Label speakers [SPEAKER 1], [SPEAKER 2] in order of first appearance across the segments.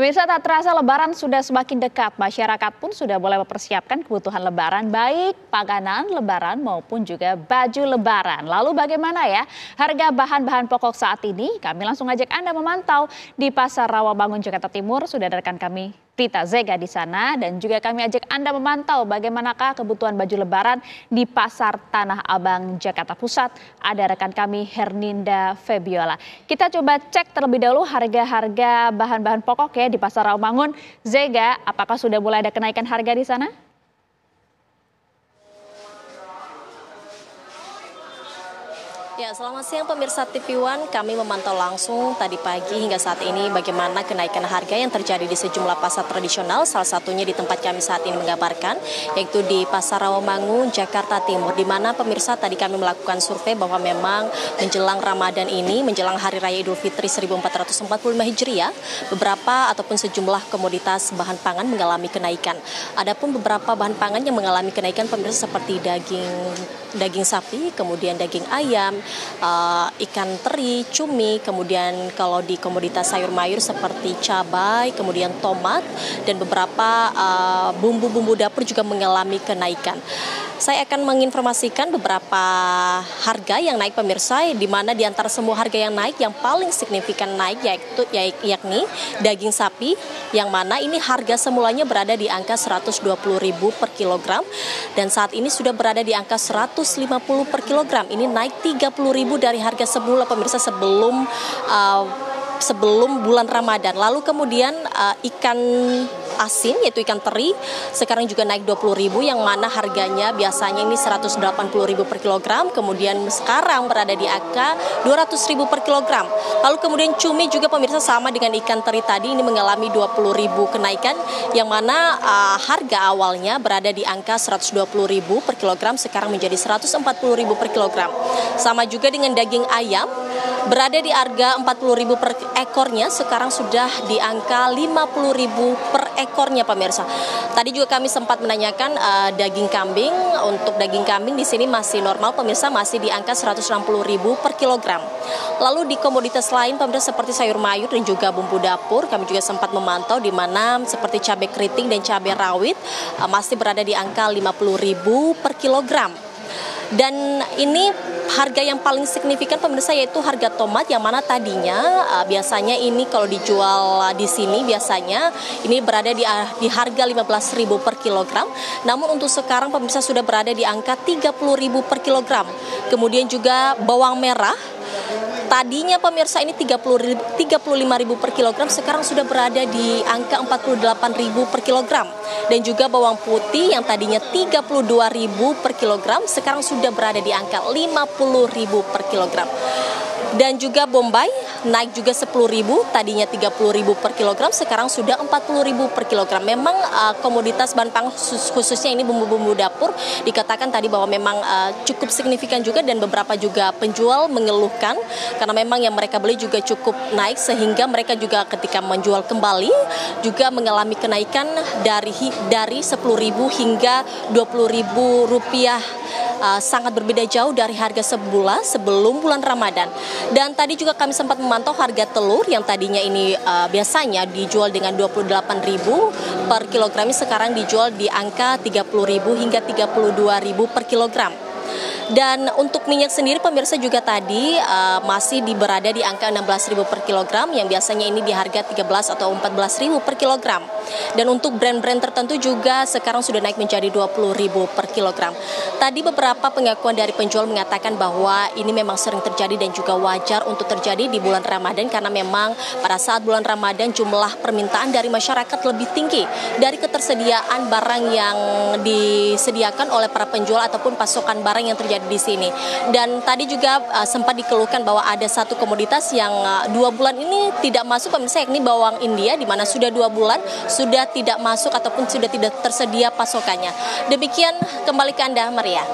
[SPEAKER 1] Pemirsa, tak terasa Lebaran sudah semakin dekat. Masyarakat pun sudah mulai mempersiapkan kebutuhan Lebaran, baik panganan Lebaran maupun juga baju Lebaran. Lalu bagaimana ya harga bahan-bahan pokok saat ini? Kami langsung ajak Anda memantau di Pasar Rawamangun, Jakarta Timur. Sudah ada rekan kami Prita Zega di sana, dan juga kami ajak Anda memantau bagaimanakah kebutuhan baju Lebaran di Pasar Tanah Abang, Jakarta Pusat. Ada rekan kami Herninda Febiola. Kita coba cek terlebih dahulu harga-harga bahan-bahan pokok ya di Pasar Rawamangun. Zega, apakah sudah mulai ada kenaikan harga di sana?
[SPEAKER 2] Ya, selamat siang pemirsa TV One. Kami memantau langsung tadi pagi hingga saat ini bagaimana kenaikan harga yang terjadi di sejumlah pasar tradisional. Salah satunya di tempat kami saat ini mengabarkan, yaitu di Pasar Rawamangun, Jakarta Timur. Di mana pemirsa tadi kami melakukan survei bahwa memang menjelang Ramadan ini, menjelang Hari Raya Idul Fitri 1445 Hijriah, beberapa ataupun sejumlah komoditas bahan pangan mengalami kenaikan. Adapun beberapa bahan pangan yang mengalami kenaikan pemirsa seperti daging sapi, kemudian daging ayam, ikan teri, cumi, kemudian kalau di komoditas sayur mayur seperti cabai, kemudian tomat, dan beberapa bumbu-bumbu dapur juga mengalami kenaikan. Saya akan menginformasikan beberapa harga yang naik pemirsa, di mana di antara semua harga yang naik, yang paling signifikan naik yakni daging sapi, yang mana ini harga semulanya berada di angka 120.000 per kilogram, dan saat ini sudah berada di angka 150 per kilogram. Ini naik 30.000 dari harga semula pemirsa sebelum bulan Ramadan. Lalu kemudian ikan asin yaitu ikan teri sekarang juga naik 20.000, yang mana harganya biasanya ini 180.000 per kilogram, kemudian sekarang berada di angka 200.000 per kilogram. Lalu kemudian cumi juga pemirsa sama dengan ikan teri tadi, ini mengalami 20.000 kenaikan, yang mana harga awalnya berada di angka 120.000 per kilogram, sekarang menjadi 140.000 per kilogram. Sama juga dengan daging ayam, berada di harga 40.000 per ekornya, sekarang sudah di angka 50.000 per ekornya pemirsa. Tadi juga kami sempat menanyakan daging kambing. Untuk daging kambing di sini masih normal pemirsa, masih di angka 160.000 per kilogram. Lalu di komoditas lain pemirsa seperti sayur mayur dan juga bumbu dapur, kami juga sempat memantau di mana seperti cabai keriting dan cabai rawit masih berada di angka 50.000 per kilogram. Dan ini harga yang paling signifikan pemirsa yaitu harga tomat, yang mana tadinya biasanya ini kalau dijual di sini biasanya ini berada di harga 15.000 per kilogram. Namun untuk sekarang pemirsa sudah berada di angka 30.000 per kilogram. Kemudian juga bawang merah, tadinya pemirsa ini 35.000 per kilogram, sekarang sudah berada di angka 48.000 per kilogram. Dan juga bawang putih yang tadinya 32.000 per kilogram, sekarang sudah berada di angka 50.000 per kilogram. Dan juga bombay naik juga 10.000, tadinya 30.000 per kilogram, sekarang sudah 40.000 per kilogram. Memang komoditas bahan pangan khususnya ini bumbu-bumbu dapur dikatakan tadi bahwa memang cukup signifikan juga, dan beberapa juga penjual mengeluhkan karena memang yang mereka beli juga cukup naik, sehingga mereka juga ketika menjual kembali juga mengalami kenaikan dari 10.000 hingga 20.000 rupiah. Sangat berbeda jauh dari harga sebulan sebelum bulan Ramadan. Dan tadi juga kami sempat memantau harga telur yang tadinya ini biasanya dijual dengan 28.000 per kilogram, sekarang dijual di angka 30.000 hingga 32.000 per kilogram. Dan untuk minyak sendiri pemirsa juga tadi masih berada di angka 16.000 per kilogram, yang biasanya ini di harga 13 atau 14.000 per kilogram. Dan untuk brand-brand tertentu juga sekarang sudah naik menjadi 20.000 per kilogram. Tadi beberapa pengakuan dari penjual mengatakan bahwa ini memang sering terjadi dan juga wajar untuk terjadi di bulan Ramadan, karena memang pada saat bulan Ramadan jumlah permintaan dari masyarakat lebih tinggi dari ketersediaan barang yang disediakan oleh para penjual ataupun pasokan barang yang terjadi di sini. Dan tadi juga sempat dikeluhkan bahwa ada satu komoditas yang 2 bulan ini tidak masuk pemirsa, yakni bawang India, di mana sudah 2 bulan sudah tidak masuk ataupun sudah tidak tersedia pasokannya. Demikian, kembali ke Anda Maria.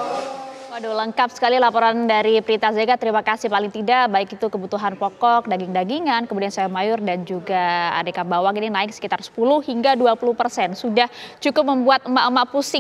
[SPEAKER 1] Waduh, lengkap sekali laporan dari Prita Zega. Terima kasih, paling tidak baik itu kebutuhan pokok, daging-dagingan, kemudian sayur mayur dan juga aneka bawang ini naik sekitar 10 hingga 20%. Sudah cukup membuat emak-emak pusing.